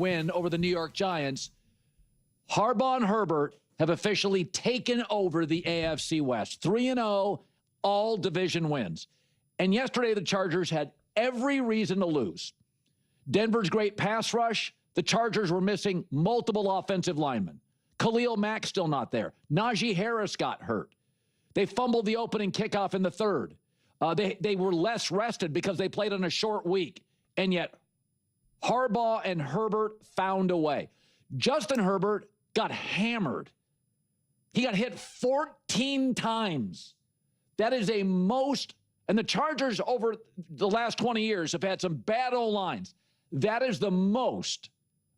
win over the New York Giants, Harbaugh and Herbert have officially taken over the AFC West. 3-0, all division wins. And yesterday, the Chargers had every reason to lose. Denver's great pass rush. The Chargers were missing multiple offensive linemen. Khalil Mack still not there. Najee Harris got hurt. They fumbled the opening kickoff in the third. They were less rested because they played on a short week. And yet, Harbaugh and Herbert found a way. Justin Herbert got hammered. He got hit 14 times. That is a most, and the Chargers over the last 20 years have had some bad O-lines. That is the most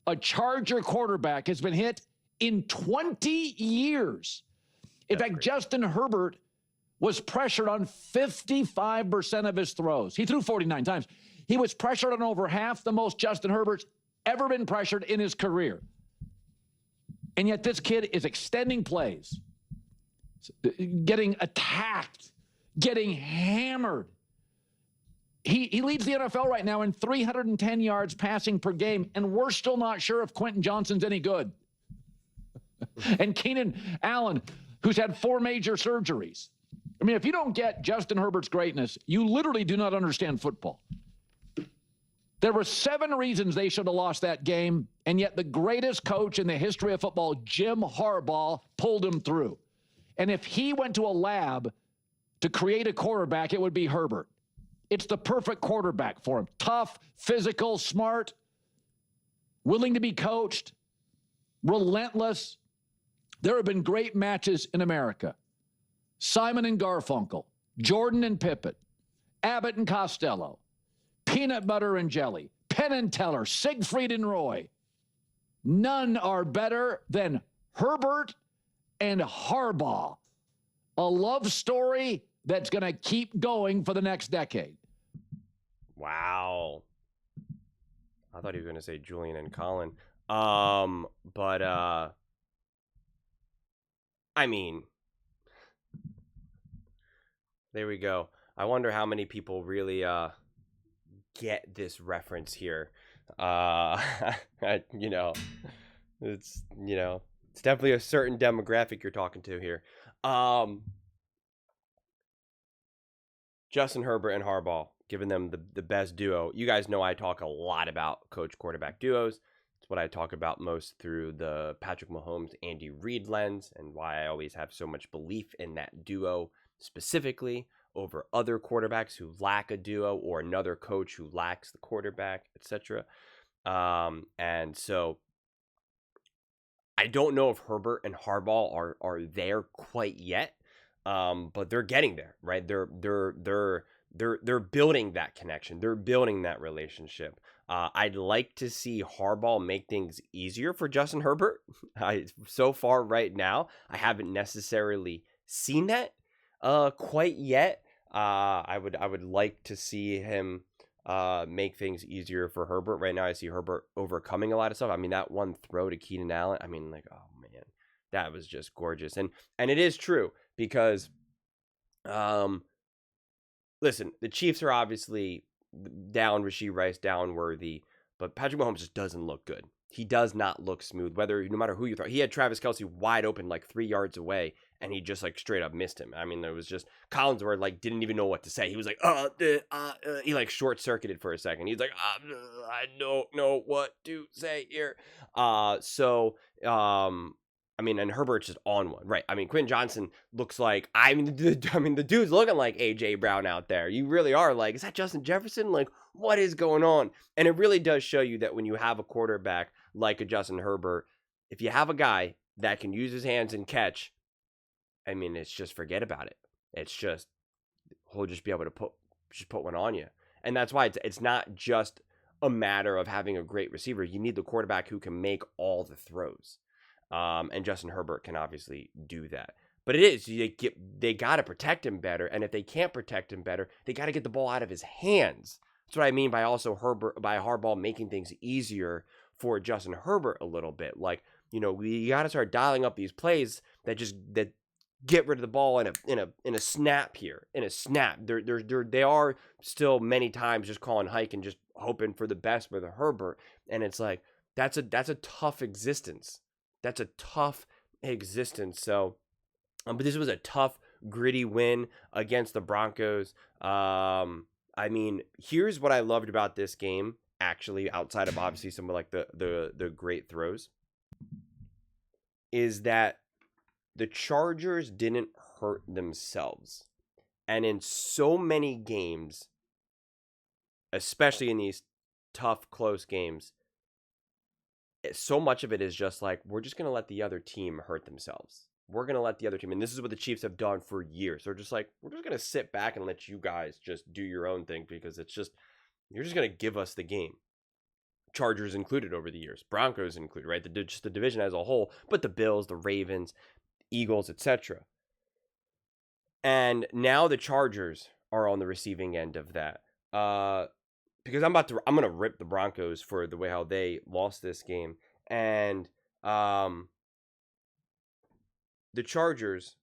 a Charger quarterback has been hit in 20 years. In fact, Justin Herbert was pressured on 55% of his throws. He threw 49 times. He was pressured on over half the most Justin Herbert's ever been pressured in his career. And yet this kid is extending plays, getting attacked, getting hammered. He leads the NFL right now in 310 yards passing per game, and we're still not sure if Quentin Johnston's any good. And Keenan Allen, who's had 4 major surgeries. I mean, if you don't get Justin Herbert's greatness, you literally do not understand football. There were 7 reasons they should have lost that game, and yet the greatest coach in the history of football, Jim Harbaugh, pulled him through. And if he went to a lab to create a quarterback, it would be Herbert. It's the perfect quarterback for him. Tough, physical, smart, willing to be coached, relentless. There have been great matches in America. Simon and Garfunkel, Jordan and Pippin, Abbott and Costello, Peanut Butter and Jelly, Penn and Teller, Siegfried and Roy. None are better than Herbert and Harbaugh. A love story that's going to keep going for the next decade. Wow. I thought he was going to say Julian and Colin. I mean, there we go. I wonder how many people really get this reference here. It's definitely a certain demographic you're talking to here. Justin Herbert and Harbaugh, giving them the best duo. You guys know I talk a lot about coach quarterback duos. It's what I talk about most through the Patrick Mahomes, Andy Reid lens, and why I always have so much belief in that duo specifically over other quarterbacks who lack a duo or another coach who lacks the quarterback, etc. And so I don't know if Herbert and Harbaugh are there quite yet, but they're getting there, right? They're building that connection. They're building that relationship. I'd like to see Harbaugh make things easier for Justin Herbert. So far right now, I haven't necessarily seen that quite yet. I would like to see him make things easier for Herbert. Right now, I see Herbert overcoming a lot of stuff. I mean, that one throw to Keenan Allen, I mean, like, oh man, that was just gorgeous. And it is true because, listen, the Chiefs are obviously down Rashee Rice, down Worthy, but Patrick Mahomes just doesn't look good. He does not look smooth, no matter who you throw. He had Travis Kelce wide open like 3 yards away, and he just like straight up missed him. I mean, there was just Collinsworth like didn't even know what to say. He was like, he like short circuited for a second. He's like, I don't know what to say here. I mean, and Herbert's just on one, right? I mean, Quentin Johnston looks like, the dude's looking like A.J. Brown out there. You really are like, is that Justin Jefferson? Like, what is going on? And it really does show you that when you have a quarterback like a Justin Herbert, if you have a guy that can use his hands and catch, I mean, it's just forget about it. It's just, he'll just be able to put one on you. And that's why it's not just a matter of having a great receiver. You need the quarterback who can make all the throws. And Justin Herbert can obviously do that. But it is, they got to protect him better. And if they can't protect him better, they got to get the ball out of his hands. That's what I mean by also Harbaugh making things easier for Justin Herbert a little bit. Like, we got to start dialing up these plays that get rid of the ball in a snap here. In a snap. They are still many times just calling hike and just hoping for the best with a Herbert. And it's like, That's a tough existence. That's a tough existence. So, but this was a tough, gritty win against the Broncos. I mean, here's what I loved about this game, actually, outside of obviously some of like the great throws, is that the Chargers didn't hurt themselves. And in so many games, especially in these tough, close games, so much of it is just like, we're just going to let the other team hurt themselves. We're going to let the other team, and this is what the Chiefs have done for years. They're just like, we're just going to sit back and let you guys just do your own thing because it's just, you're just going to give us the game. Chargers included over the years, Broncos included, right? Just the division as a whole, but the Bills, the Ravens, Eagles, etc. And now the Chargers are on the receiving end of that. Because I'm going to rip the Broncos for the way how they lost this game. And the Chargers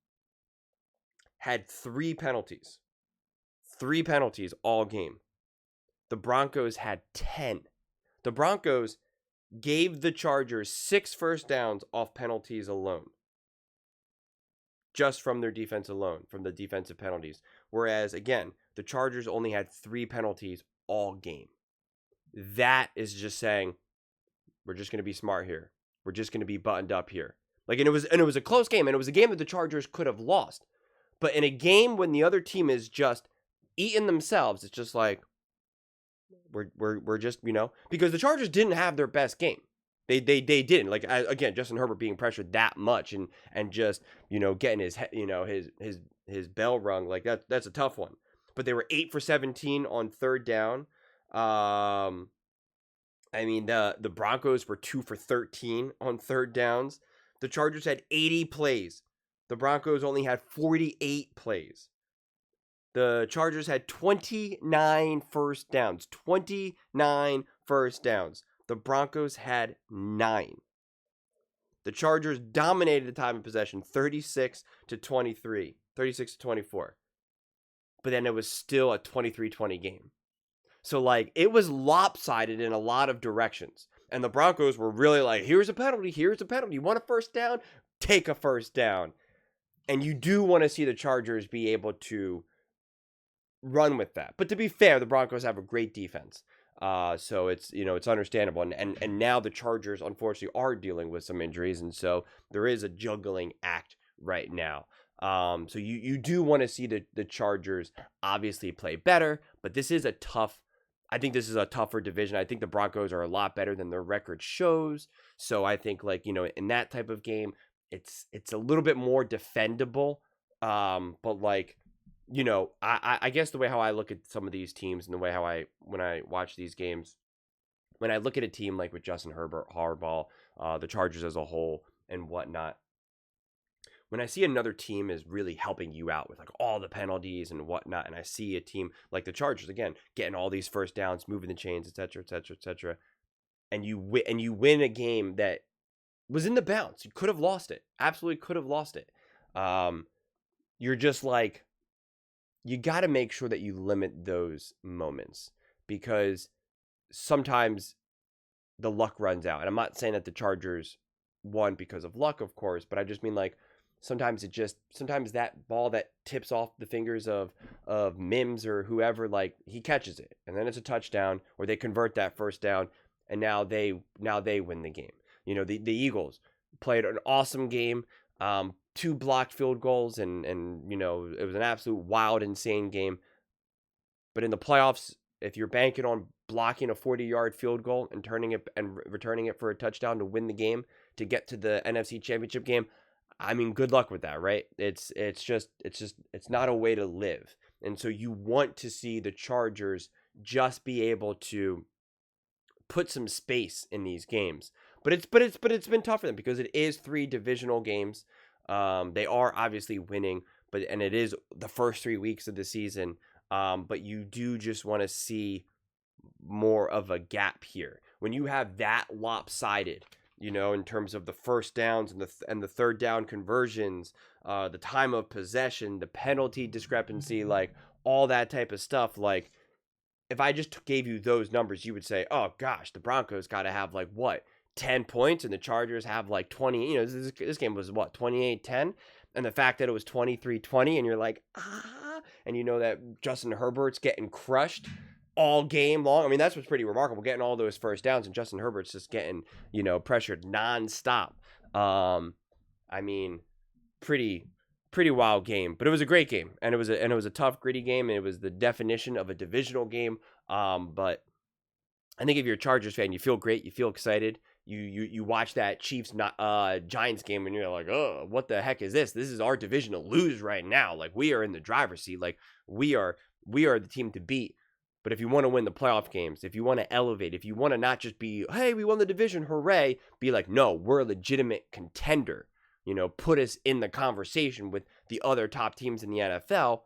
had 3 penalties. 3 penalties all game. The Broncos had 10. The Broncos gave the Chargers 6 first downs off penalties alone. Just from their defense alone, from the defensive penalties. Whereas, again, the Chargers only had 3 penalties all game. That is just saying, we're just going to be smart here. We're just going to be buttoned up here. Like, and it was a close game, and it was a game that the Chargers could have lost. But in a game when the other team is just eating themselves, it's just like, we're just, because the Chargers didn't have their best game. They didn't. Like, again, Justin Herbert being pressured that much and just, getting his bell rung, like that's a tough one. But they were 8 for 17 on third down. I mean, the Broncos were 2 for 13 on third downs. The Chargers had 80 plays. The Broncos only had 48 plays. The Chargers had 29 first downs. 29 first downs. The Broncos had 9. The Chargers dominated the time of possession, 36 to 23, 36 to 24. But then it was still a 23-20 game. So, like, it was lopsided in a lot of directions. And the Broncos were really like, here's a penalty. You want a first down? Take a first down. And you do want to see the Chargers be able to run with that. But to be fair, the Broncos have a great defense. So it's, it's understandable. And now the Chargers, unfortunately, are dealing with some injuries. And so there is a juggling act right now. So you do want to see the Chargers obviously play better. But this is I think this is a tougher division. I think the Broncos are a lot better than their record shows. So I think, like, in that type of game, it's a little bit more defendable. But like, I guess the way how I look at some of these teams and the way how when I watch these games, when I look at a team like with Justin Herbert, Harbaugh, the Chargers as a whole and whatnot, when I see another team is really helping you out with like all the penalties and whatnot, and I see a team like the Chargers, again, getting all these first downs, moving the chains, et cetera, and you win a game that was in the bounds. You could have lost it. Absolutely could have lost it. You're just like, you got to make sure that you limit those moments because sometimes the luck runs out. And I'm not saying that the Chargers won because of luck, of course, but I just mean like sometimes that ball that tips off the fingers of Mims or whoever, like he catches it and then it's a touchdown or they convert that first down and now they win the game. The Eagles played an awesome game. 2 blocked field goals and it was an absolute wild, insane game. But in the playoffs, if you're banking on blocking a 40-yard field goal and turning it and returning it for a touchdown to win the game to get to the NFC Championship game, I mean, good luck with that, right? It's not a way to live. And so you want to see the Chargers just be able to put some space in these games. But it's been tough for them because it is 3 divisional games. They are obviously winning, and it is the first 3 weeks of the season. But you do just want to see more of a gap here. When you have that lopsided, in terms of the first downs and the third down conversions, the time of possession, the penalty discrepancy, like all that type of stuff, like if I just gave you those numbers, you would say, oh gosh, the Broncos got to have like what? 10 points and the Chargers have like 20, you know, this game was what, 28-10? And the fact that it was 23-20 and you're like, and you know that Justin Herbert's getting crushed all game long. I mean, that's what's pretty remarkable, getting all those first downs and Justin Herbert's just getting, you know, pressured nonstop. I mean, pretty wild game, but it was a great game, and it was a tough, gritty game, and it was the definition of a divisional game. But I think if you're a Chargers fan, you feel great, you feel excited. You watch that Chiefs Giants game, and you're like, oh, what the heck is this? This is our division to lose right now. Like, we are in the driver's seat. Like, we are the team to beat. But if you want to win the playoff games, if you want to elevate, if you want to not just be, hey, we won the division, hooray, be like, no, we're a legitimate contender. You know, put us in the conversation with the other top teams in the NFL.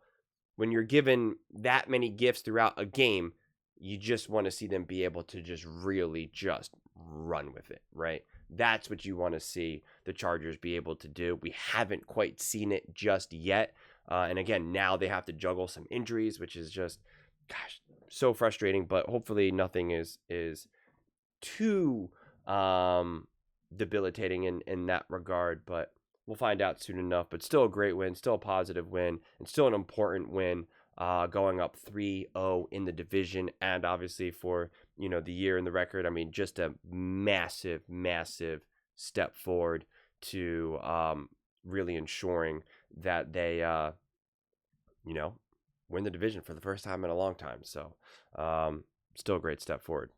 When you're given that many gifts throughout a game, you just want to see them be able to just really just run with it, right? That's what you want to see the Chargers be able to do. We haven't quite seen it just yet. And again, now they have to juggle some injuries, which is just, gosh, so frustrating. But hopefully nothing is too debilitating in that regard. But we'll find out soon enough. But still a great win, still a positive win, and still an important win. Going up 3-0 in the division, and obviously for, you know, the year and the record. I mean, just a massive step forward to really ensuring that they, you know, win the division for the first time in a long time. So still a great step forward.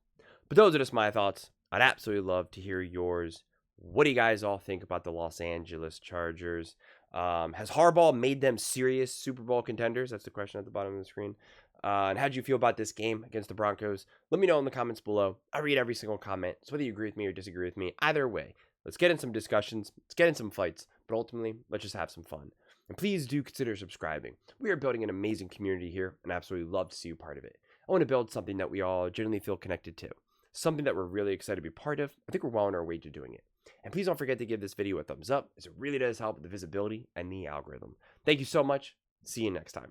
But those are just my thoughts. I'd absolutely love to hear yours. What do you guys all think about the Los Angeles Chargers? Has Harbaugh made them serious Super Bowl contenders? That's the question at the bottom of the screen. And how did you feel about this game against the Broncos? Let me know in the comments below. I read every single comment. So whether you agree with me or disagree with me, either way, let's get in some discussions. Let's get in some fights. But ultimately, let's just have some fun. And please do consider subscribing. We are building an amazing community here, and I absolutely love to see you part of it. I want to build something that we all genuinely feel connected to. Something that we're really excited to be part of. I think we're well on our way to doing it. And please don't forget to give this video a thumbs up, as it really does help with the visibility and the algorithm. Thank you so much. See you next time.